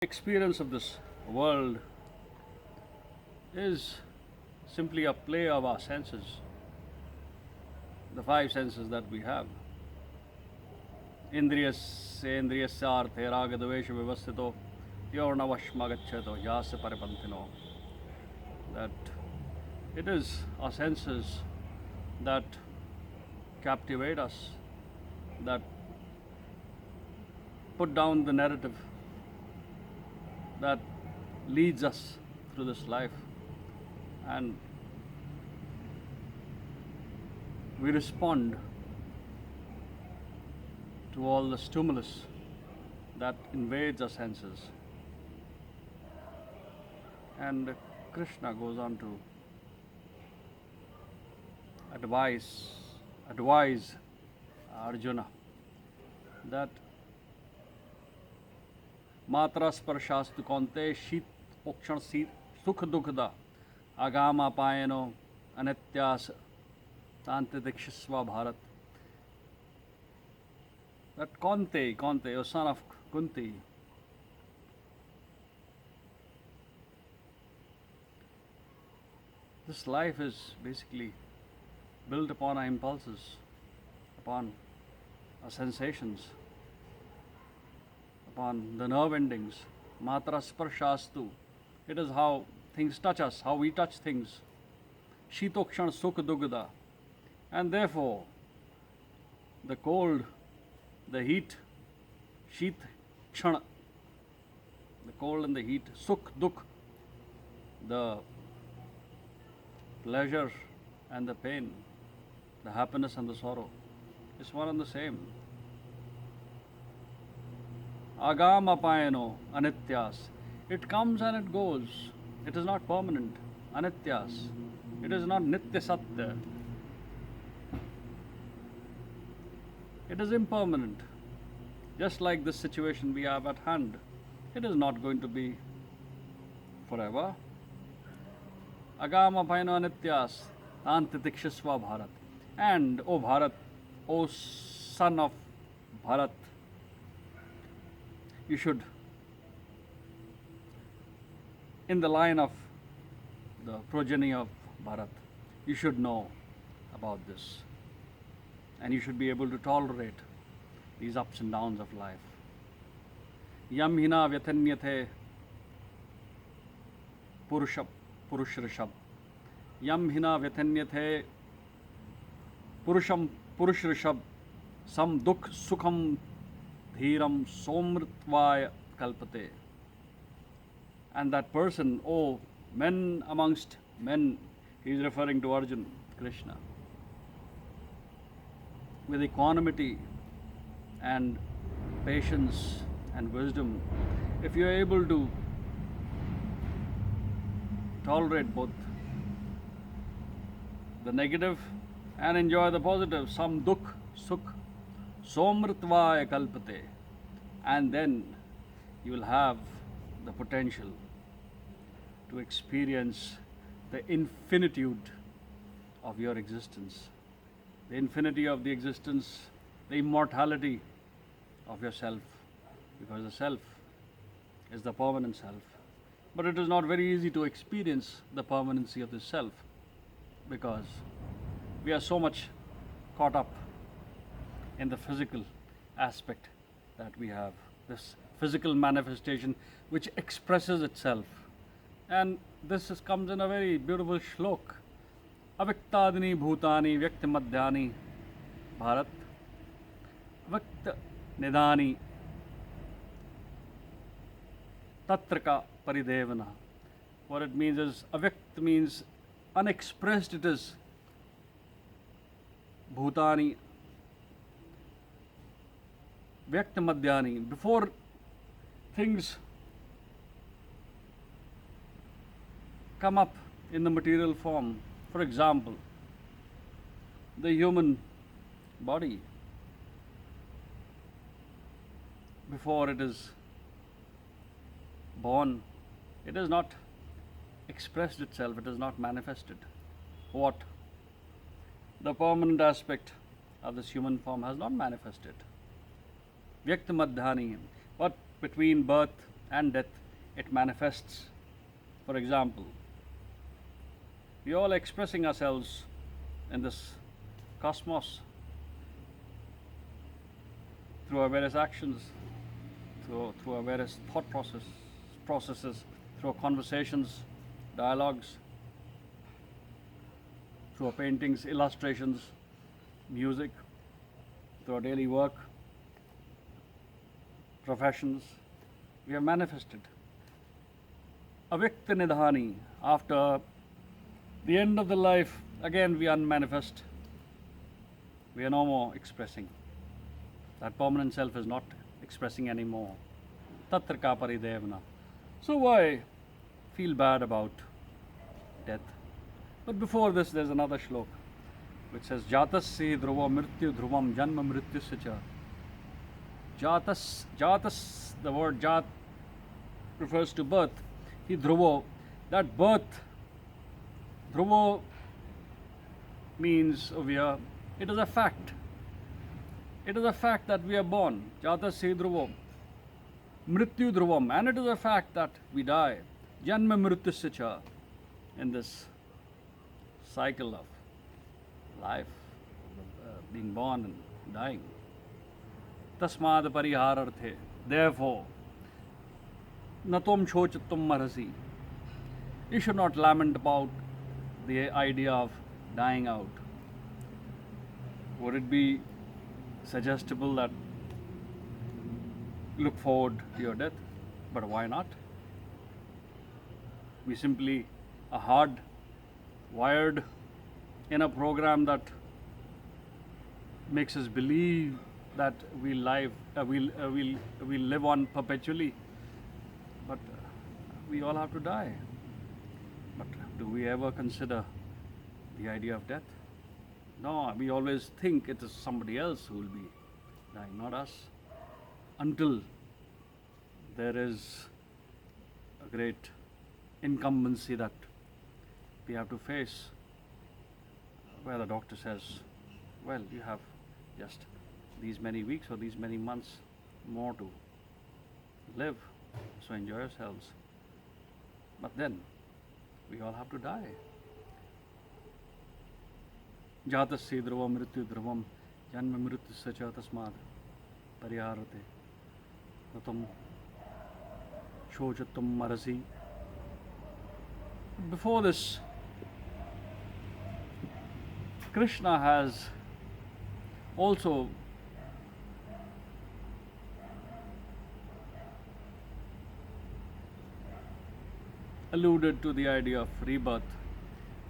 Experience of this world is simply a play of our senses, the five senses that we have. Indriyasendriyasarthe ragadvesha vivastito yornavashmagacchato yasya paripantino. That it is our senses that captivate us, that put down the narrative that leads us through this life, and we respond to all the stimulus that invades our senses. And Krishna goes on to advise Arjuna that मात्रा स्पर्शास्तु कौन्ते शीत पोक्षण सी सुख दुखदा आगाम अपायनो अनित्यास तांतितिक्षस्व Bharat. That Kaunte, O son of Kunti, this life is basically built upon our impulses, upon our sensations, upon the nerve endings. Matra sparshastu. It is how things touch us, how we touch things. Shitokshan sukha dugada. And therefore, the cold, the heat, sheet kshana, the cold and the heat, sukh dukh, the pleasure and the pain, the happiness and the sorrow, is one and the same. Agam apayano anityas. It comes and it goes. It is not permanent. Anityas. It is not nitya satya. It is impermanent. Just like this situation we have at hand. It is not going to be forever. Agam apayano anityas. Antitikshasva Bharat. And, O Bharat, O son of Bharat, you should, in the line of the progeny of Bharat, you should know about this. And you should be able to tolerate these ups and downs of life. Yam hina vyatanyate purushrishab. Yam hina vyatanyate purushrishab sam dukh sukham dhiram somritvaya kalpate. And that person, oh, men amongst men, he is referring to Arjuna, Krishna, with equanimity and patience and wisdom, if you are able to tolerate both the negative and enjoy the positive, sam dukh sukh somritvaya kalpate, and then you will have the potential to experience the infinitude of your existence, the infinity of the existence, the immortality of yourself, because the self is the permanent self. But it is not very easy to experience the permanency of the self, because we are so much caught up in the physical aspect that we have, this physical manifestation which expresses itself. And this comes in a very beautiful shlok. Aviktadini bhutani vyakti madhyani Bharat Vakta nidani tatraka paridevana. What it means is, avyakt means unexpressed, it is bhutani vyakta madhyani. Before things come up in the material form, for example, the human body, before it is born, it has not expressed itself, it is not manifested. What? The permanent aspect of this human form has not manifested. Vyakta madhyani. But between birth and death, it manifests. For example, we all expressing ourselves in this cosmos through our various actions, through our various thought processes, through our conversations, dialogues, through our paintings, illustrations, music, through our daily work, professions. We have manifested. Avyakta nidhani, after the end of the life, again we unmanifest. We are no more expressing. That permanent self is not expressing anymore. Tatra ka paridevana. So why feel bad about death? But before this, there's another shloka which says, Jatasya dhruva mrityu dhruvam janma mrityusya cha. Jatas, the word jat refers to birth. He dhruvo, that birth, dhruvo means over here, it is a fact. It is a fact that we are born. Jatasya dhruvo, mrityu dhruvam, and it is a fact that we die. Janma mrityusya cha, in this cycle of life, being born and dying. Tasmad parihararthe. Therefore, natom chochatum marasi. You should not lament about the idea of dying out. Would it be suggestible that look forward to your death? But why not? We simply are hardwired in a program that makes us believe that we'll live on perpetually. But we all have to die. But do we ever consider the idea of death? No, we always think it is somebody else who will be dying, not us. Until there is a great incumbency that we have to face, where the doctor says, well, you have just these many weeks or these many months more to live, so enjoy yourselves. But then we all have to die. Jatasya dhruvam mrityu dhruvam janma mrityusya cha tasmad pariharate natam shochatum marasi. Before this, Krishna has also alluded to the idea of rebirth,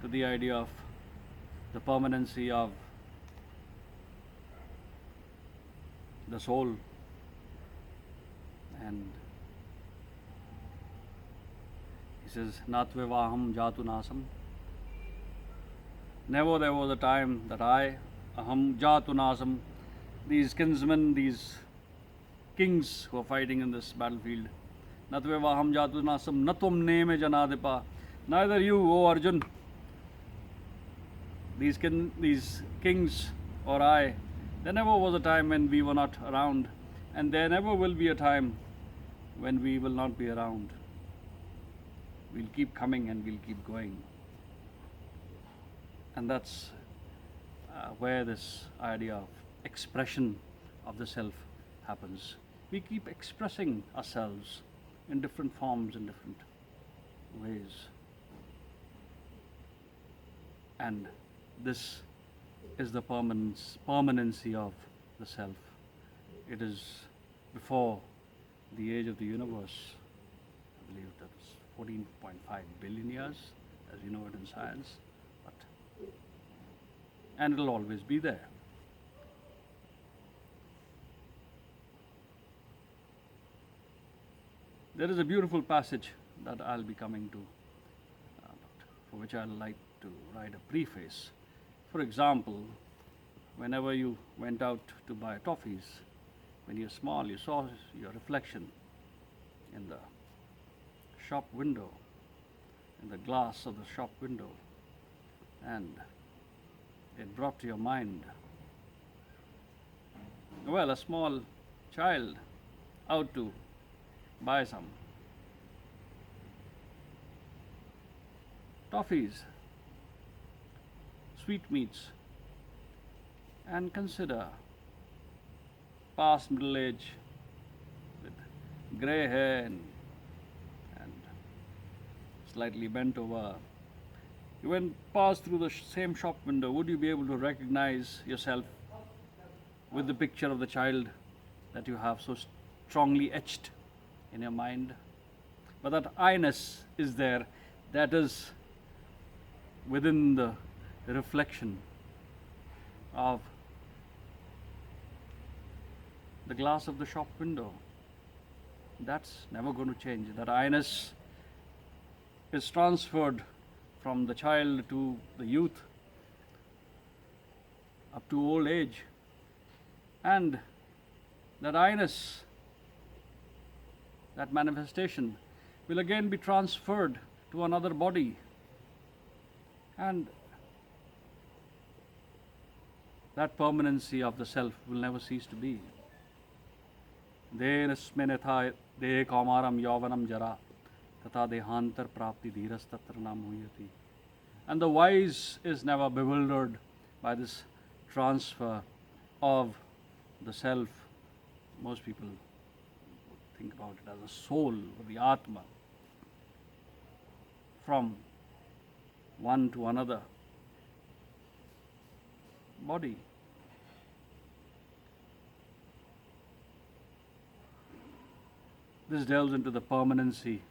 to the idea of the permanency of the soul, and he says, Natvevaham jatu nasam. Never there was a time that I, aham jatu nasam, these kinsmen, these kings who are fighting in this battlefield, Natvevaham jatu nasam, natvam neme janadipa, neither you, O Arjun, these kings or I, there never was a time when we were not around, and there never will be a time when we will not be around. We'll keep coming and we'll keep going. And that's where this idea of expression of the self happens. We keep expressing ourselves in different forms, in different ways. And this is the permanency of the self. It is before the age of the universe. I believe that was 14.5 billion years, as you know it in science. And it'll always be there. There is a beautiful passage that I'll be coming to, for which I'd like to write a preface. For example, whenever you went out to buy toffees, when you're small, you saw your reflection in the shop window, in the glass of the shop window, and it brought to your mind, well, a small child out to buy some toffees, sweetmeats, and consider past middle age with grey hair and slightly bent over. You went past through the same shop window, would you be able to recognize yourself with the picture of the child that you have so strongly etched in your mind? But that I-ness is there, that is within the reflection of the glass of the shop window. That's never going to change. That I-ness is transferred from the child to the youth up to old age, and that I-ness, that manifestation, will again be transferred to another body, and that permanency of the self will never cease to be. Dehnasmin yatha dehe kaumaram yauvanam jara tata dehantar prapti dhiras tatra na muhyati. And the wise is never bewildered by this transfer of the self. Most people think about it as a soul or the Atma, from one to another body. This delves into the permanency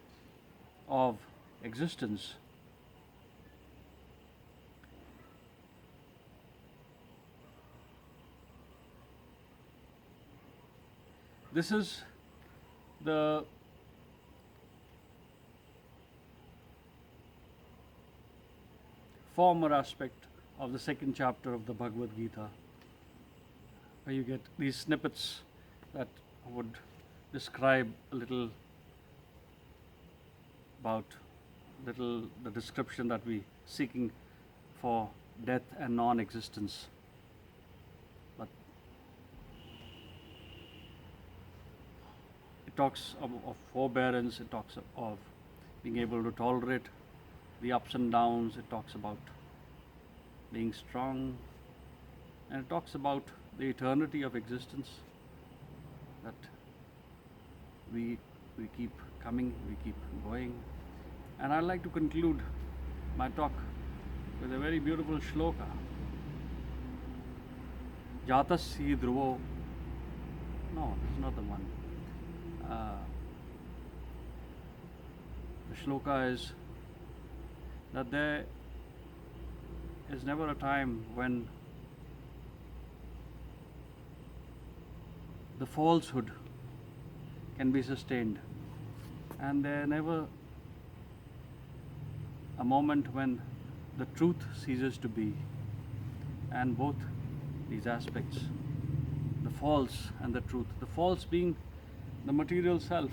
of existence. This is the former aspect of the second chapter of the Bhagavad Gita, where you get these snippets that would describe a little about the description that we seeking for death and non-existence. But it talks of forbearance, it talks of being able to tolerate the ups and downs, it talks about being strong, and it talks about the eternity of existence, that we keep coming, we keep going. And I'd like to conclude my talk with a very beautiful shloka. Jatasya dhruvo. No, this is not the one. The shloka is that there is never a time when the falsehood can be sustained, and there never a moment when the truth ceases to be. And both these aspects, the false and the truth, the false being the material self,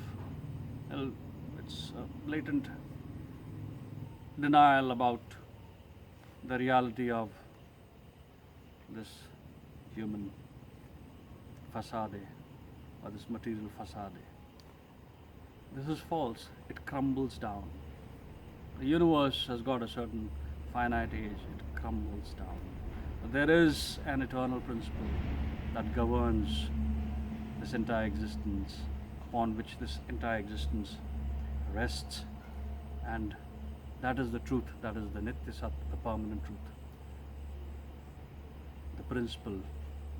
it's a blatant denial about the reality of this human facade, or this material facade. This is false. It crumbles down. The universe has got a certain finite age. It crumbles down. But there is an eternal principle that governs this entire existence, upon which this entire existence rests, and that is the truth, that is the Nitya Sat, the permanent truth, the principle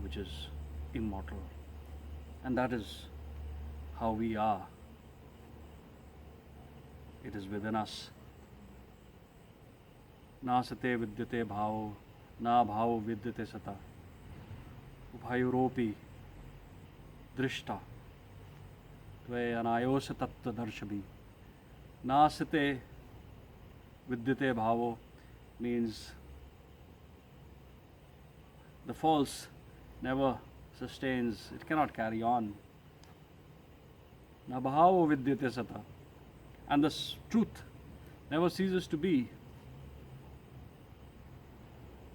which is immortal. And that is how we are. It is within us. Na sate vidyate bhavo, na bhavo vidyate sata, ubhayuropi drishta, tve anayos tattva darshabhi. Na sate vidyate bhavo means the false never sustains, it cannot carry on. Na bhavo vidyate sata, and the truth never ceases to be.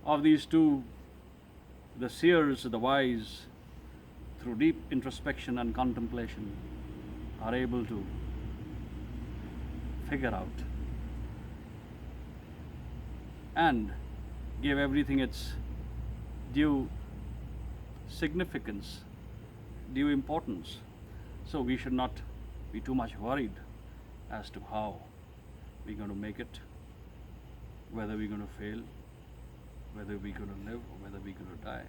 Of these two, the seers, the wise, through deep introspection and contemplation, are able to figure out and give everything its due significance, due importance. So we should not be too much worried as to how we're going to make it, whether we're going to fail, whether we're going to live, or whether we're going to die.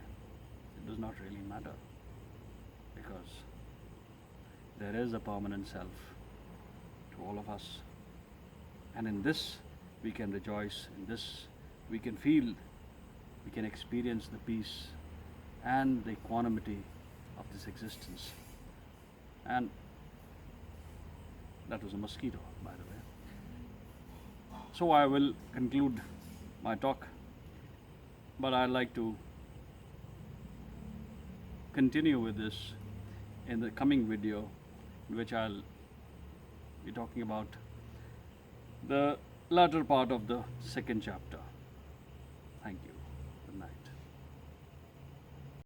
It does not really matter, because there is a permanent self to all of us. And in this we can rejoice, in this we can feel, we can experience the peace and the equanimity of this existence. And that was a mosquito, by the way. So I will conclude my talk, but I'd like to continue with this in the coming video, in which I'll be talking about the latter part of the second chapter. Thank you.